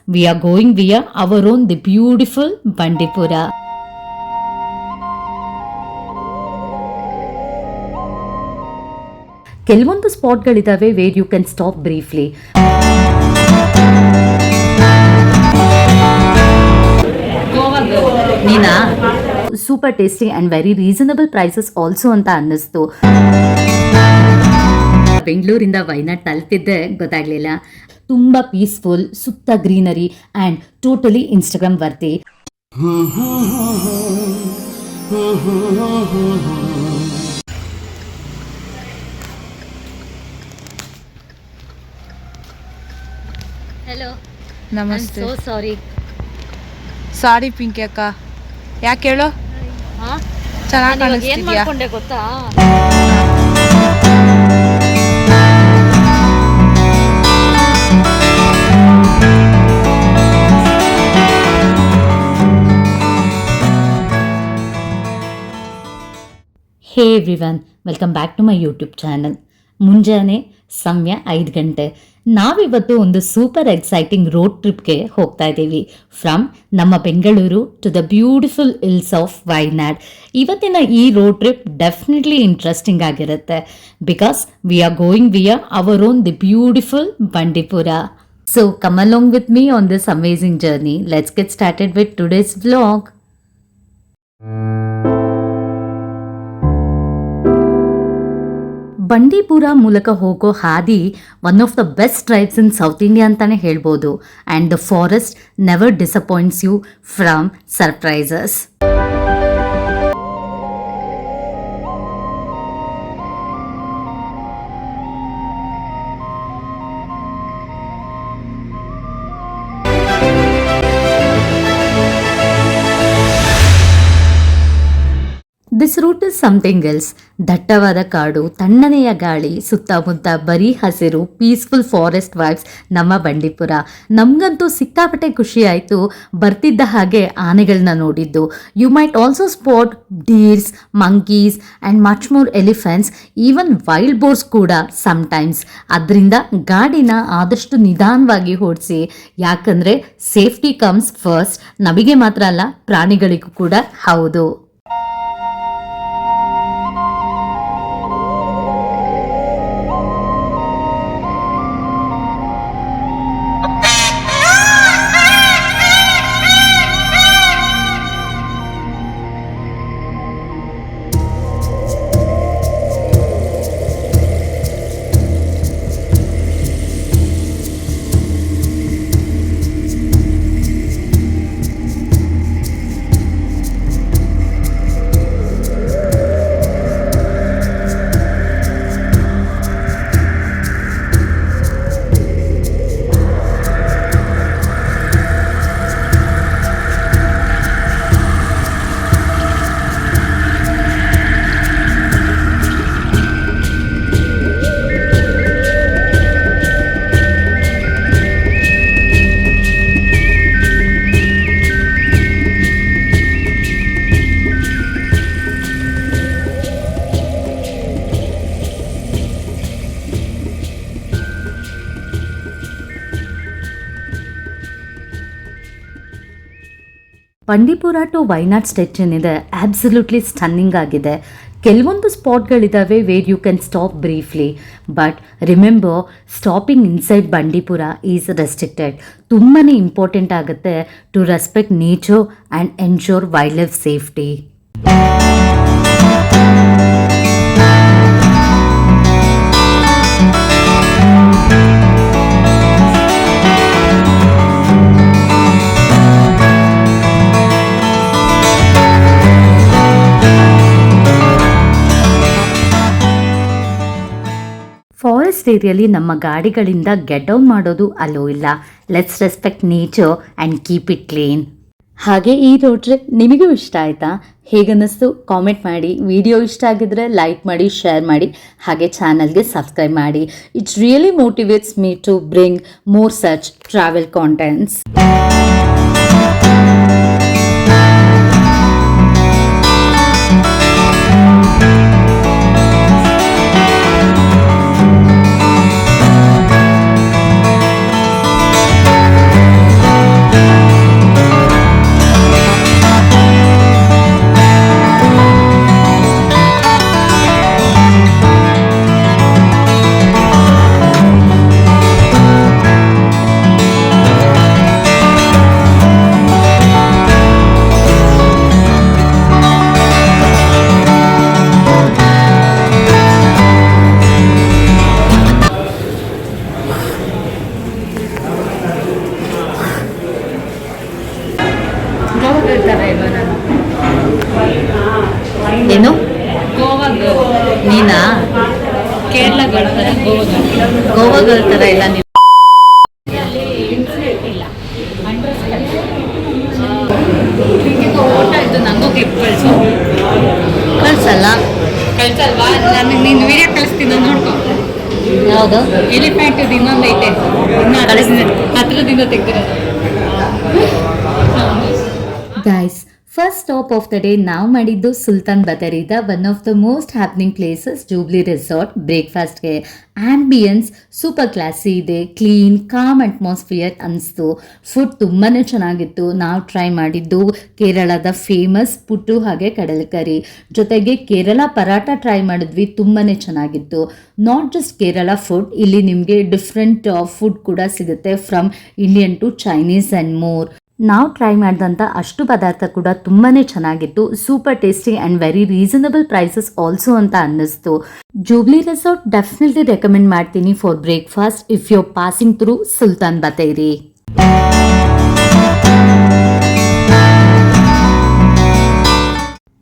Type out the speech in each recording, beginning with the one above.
we are going via our own the beautiful Bandipura. ಕೆಲವೊಂದು ಸ್ಪಾಟ್ಗಳಿದ್ದಾವೆ where you can stop briefly. ನೀನಾ super tasty and very reasonable prices also ಅಂತ ಅನ್ನಿಸ್ತು. ಬೆಂಗಳೂರಿಂದ ವೈನಾಡ್ ತಲುಪಿದ್ದೆ ಗೊತ್ತಾಗ್ಲಿಲ್ಲ. ತುಂಬ ಪೀಸ್ಫುಲ್, ಸುತ್ತ greenery and totally Instagram worthy. Hello, ನಮಸ್ತೆ. So sorry. ಸಾರಿ ಪಿಂಕಿ ಅಕ್ಕ, ಯಾಕೆ ಹೇಳು? ಚೆನ್ನಾಗಿ ಏನ್ ಮಾಡ್ಕೊಂಡೆ ಗೊತ್ತಾ? Hey everyone, welcome back to my YouTube channel. ಮುಂಜಾನೆ ಸಮಯ 5 ಗಂಟೆ. ನಾವಿವತ್ತು ಒಂದು ಸೂಪರ್ ಎಕ್ಸೈಟಿಂಗ್ ರೋಡ್ ಟ್ರಿಪ್ಗೆ ಹೋಗ್ತಾ ಇದ್ದೀವಿ. ಫ್ರಮ್ ನಮ್ಮ Bengaluru to the beautiful hills of Wayanad. ಇವತ್ತಿನ ಈ ರೋಡ್ ಟ್ರಿಪ್ ಡೆಫಿನೆಟ್ಲಿ ಇಂಟ್ರೆಸ್ಟಿಂಗ್ ಆಗಿರುತ್ತೆ because we are going via our own the beautiful Bandipura. So come along with me on this amazing journey. Let's get started with today's vlog. Bandipura ಮೂಲಕ ಹೋಗೋ ಹಾದಿ one of the best drives in south India ಅಂತಾನೆ ಹೇಳ್ಬೋದು. And the forest never disappoints you from surprises. This route is something else. ದಟ್ಟವಾದ ಕಾಡು, ತಣ್ಣನೆಯ ಗಾಳಿ, ಸುತ್ತಮುತ್ತ ಬರೀ ಹಸಿರು, ಪೀಸ್ಫುಲ್ ಫಾರೆಸ್ಟ್ ವೈಬ್ಸ್ ನಮ್ಮ ಬಂಡೀಪುರ. ನಮಗಂತೂ ಸಿಕ್ಕಾಪಟ್ಟೆ ಖುಷಿ ಆಯಿತು ಬರ್ತಿದ್ದ ಹಾಗೆ ಆನೆಗಳನ್ನ ನೋಡಿದ್ದು. You might also spot deers, monkeys and much more elephants, even wild boars ಕೂಡ ಸಮ್ಟೈಮ್ಸ್. ಅದರಿಂದ ಗಾಡಿನ ಆದಷ್ಟು ನಿಧಾನವಾಗಿ ಓಡಿಸಿ, ಯಾಕಂದರೆ ಸೇಫ್ಟಿ ಕಮ್ಸ್ ಫಸ್ಟ್. ನಮಗೆ ಮಾತ್ರ ಅಲ್ಲ, ಪ್ರಾಣಿಗಳಿಗೂ ಕೂಡ ಹೌದು. ಬಂಡೀಪುರ ಟು ವೈನಾಡ್ ಸ್ಟ್ರೆಚ್ ಏನಿದೆ ಆಬ್ಸಲ್ಯೂಟ್ಲಿ ಸ್ಟನ್ನಿಂಗ್ ಆಗಿದೆ. ಕೆಲವೊಂದು ಸ್ಪಾಟ್ಗಳಿದ್ದಾವೆ where you can stop briefly, but remember stopping inside Bandipura is restricted. ತುಂಬಾ ಇಂಪಾರ್ಟೆಂಟ್ ಆಗುತ್ತೆ to respect nature and ensure wildlife safety. Forest ಏರಿಯಲ್ಲಿ ನಮ್ಮ ಗಾಡಿಗಳಿಂದ ಗೆಟ್ ಡೌನ್ ಮಾಡೋದು ಅಲೋ ಇಲ್ಲ. Let's respect nature and keep it clean. ಹಾಗೆ ಈ road trip ನಿಮಗೂ ಇಷ್ಟ ಆಯಿತಾ? ಹೇಗನ್ನಿಸ್ತು ಕಾಮೆಂಟ್ ಮಾಡಿ. ವಿಡಿಯೋ ಇಷ್ಟ ಆಗಿದ್ರೆ ಲೈಕ್ ಮಾಡಿ, ಶೇರ್ ಮಾಡಿ, ಹಾಗೆ ಚಾನಲ್ಗೆ ಸಬ್ಸ್ಕ್ರೈಬ್ ಮಾಡಿ. It's really motivates me to bring more such travel contents. ಥರ ಇಲ್ವಾ ನಾನು ಏನು ಗೋವಾ ನೀನಾ ಕೇರಳ ಗರ್ಲ್ ಥರ ಗೋವಾ ಗರ್ಲ್ ಥರ ಇಲ್ಲ ನೀವು ಓಟ ಇದ್ದು ನನಗೂ ಕ್ಲಿಪ್ ಕಳಿಸು ಕಳ್ಸಲ್ಲ ಕಳ್ಸಲ್ವಾ ನನಗೆ ನೀನು ವಿಡಿಯೋ ಕಳಿಸ್ತೀನಿ ನೋಡ್ಕೊ ಯಾವುದು ಎಲಿಫೆಂಟ್ ಇನ್ನೊಂದು ಐತೆ ಹತ್ರದಿಂದ ತೆಗ್ದಿರೋದು guys first stop of the day ನಾವು ಮಾಡಿದ್ದು ಸುಲ್ತಾನ್ ಬದರಿದ one of the most happening places Jubilee resort ಬ್ರೇಕ್ಫಾಸ್ಟ್ಗೆ ಆಂಬಿಯನ್ಸ್ ಸೂಪರ್ ಕ್ಲಾಸಿ ಇದೆ ಕ್ಲೀನ್ ಕಾಮ್ ಅಟ್ಮಾಸ್ಫಿಯರ್ ಅನಿಸ್ತು ಫುಡ್ ತುಂಬಾ ಚೆನ್ನಾಗಿತ್ತು ನಾವು ಟ್ರೈ ಮಾಡಿದ್ದು ಕೇರಳದ ಫೇಮಸ್ ಪುಟ್ಟು ಹಾಗೆ ಕಡಲೆಕರಿ ಜೊತೆಗೆ ಕೇರಳ ಪರಾಟ ಟ್ರೈ ಮಾಡಿದ್ವಿ ತುಂಬಾ ಚೆನ್ನಾಗಿತ್ತು ನಾಟ್ ಜಸ್ಟ್ ಕೇರಳ ಫುಡ್ ಇಲ್ಲಿ ನಿಮಗೆ ಡಿಫ್ರೆಂಟ್ ಫುಡ್ ಕೂಡ ಸಿಗುತ್ತೆ from Indian to Chinese and more ನಾವು ಟ್ರೈ ಮಾಡಿದಂಥ ಅಷ್ಟು ಪದಾರ್ಥ ಕೂಡ ತುಂಬಾ ಚೆನ್ನಾಗಿತ್ತು super tasty and very reasonable prices also ಅಂತ ಅನ್ನಿಸ್ತು ಜೂಬ್ಲಿ ರೆಸಾರ್ಟ್ ಡೆಫಿನೆಟ್ಲಿ ರೆಕಮೆಂಡ್ ಮಾಡ್ತೀನಿ for breakfast if you passing through Sultan Bathery.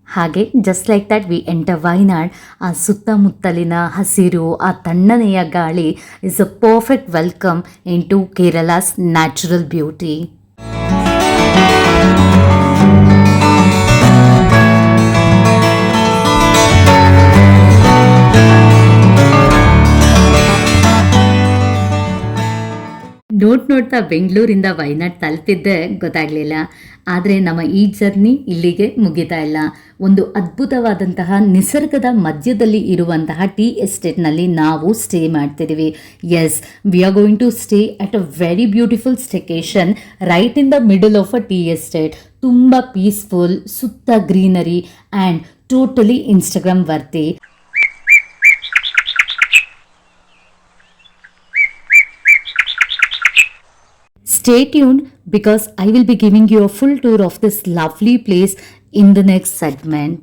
ಹಾಗೆ just like that we enter Wayanad ಆ ಸುತ್ತಮುತ್ತಲಿನ ಹಸಿರು ಆ ತಣ್ಣನೆಯ ಗಾಳಿ is a perfect welcome in to Kerala's natural beauty. ನೋಡ್ತಾ ಬೆಂಗಳೂರಿಂದ ವೈನಾಡ್ ತಲುಪಿದ್ದೆ ಗೊತ್ತಾಗಲಿಲ್ಲ. ಆದರೆ ನಮ್ಮ ಈ ಜರ್ನಿ ಇಲ್ಲಿಗೆ ಮುಗಿತಾ ಇಲ್ಲ. ಒಂದು ಅದ್ಭುತವಾದಂತಹ ನಿಸರ್ಗದ ಮಧ್ಯದಲ್ಲಿ ಇರುವಂತಹ ಟೀ ಎಸ್ಟೇಟ್ನಲ್ಲಿ ನಾವು ಸ್ಟೇ ಮಾಡ್ತಿದ್ದೀವಿ. Yes, we are going to stay at a very beautiful staycation right in the middle of a tea estate. ತುಂಬ ಪೀಸ್ಫುಲ್, ಸುತ್ತ greenery and totally Instagram worthy. Stay tuned because I will be giving you a full tour of this lovely place in the next segment.